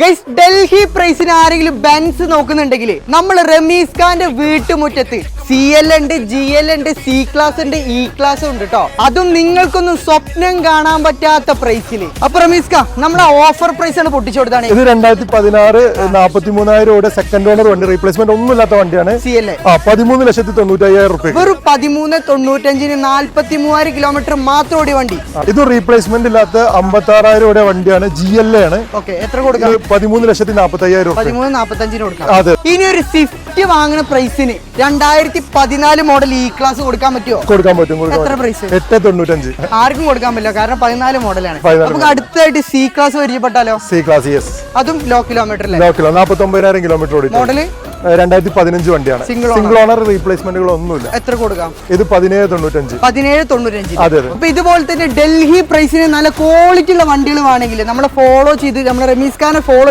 Guys, Delhi പ്രൈസിന് ആരെങ്കിലും Benz നോക്കുന്നുണ്ടെങ്കിൽ നമ്മൾ റമീസ് ഖാന്റെ വീട്ടുമുറ്റത്ത് CL ഉണ്ട്, GL ഉണ്ട്, C ക്ലാസ് ഉണ്ട്, E ക്ലാസ് ഉണ്ട് കേട്ടോ. അതും നിങ്ങൾക്കൊന്നും സ്വപ്നം കാണാൻ പറ്റാത്ത പ്രൈസിൽ. അപ്പൊ റമീസ് ഖാൻ നമ്മുടെ ഓഫർ പ്രൈസ് ആണ് പൊട്ടിച്ചു കൊടുത്താണ്. ഇത് 2016 43,000 സെക്കൻഡ് ഓണർ വണ്ടി, റീപ്ലേസ്മെന്റ് ഒന്നുമില്ലാത്ത വണ്ടിയാണ്. CL 13,95,000 റുപ്യ. വെറും 13,95,000 43,000 കിലോമീറ്റർ മാത്രം ഓടിയ വണ്ടി. ഇത് റീപ്ലേസ്മെന്റ് ഇല്ലാത്ത 56,000 വണ്ടിയാണ്. GL ആണ്. ഓക്കെ, എത്ര കൊടുക്കാം? 13,45,000 റുപ്യ. 13,45,000 കൊടുക്കാം. അതെ. ഇനി ഒരു സ്വിഫ്റ്റ് വാങ്ങുന്ന പ്രൈസിന് 2014 മോഡൽ E ക്ലാസ് കൊടുക്കാൻ പറ്റുമോ? കൊടുക്കാൻ പറ്റും. എത്ര പ്രൈസ്? 895. ആർക്കും കൊടുക്കാൻ പറ്റില്ല, കാരണം 14 മോഡലാണ്. 14 നമുക്ക് അടുത്തായിട്ട് C ക്ലാസ് പരിചയപ്പെട്ടാലോ? C class, yes. അതും ലോ കിലോമീറ്റർ അല്ലേ? 49,000 കിലോമീറ്റർ ഓടി. മോഡല് 2015 വണ്ടിയാണ്. സിംഗിൾ ഓണർ, റീപ്ലേസ്മെന്റുകൾ ഒന്നുമില്ല. എത്ര കൊടുക്കാം? ഇത് 1795. 1795. അതെ. അപ്പൊ ഇതുപോലെ തന്നെ ഡൽഹി പ്രൈസിന് നല്ല ക്വാളിറ്റി ഉള്ള വണ്ടികൾ വേണമെങ്കിൽ നമ്മളെ ഫോളോ ചെയ്ത് നമ്മുടെ റമീസ് ഖാനെ ഫോളോ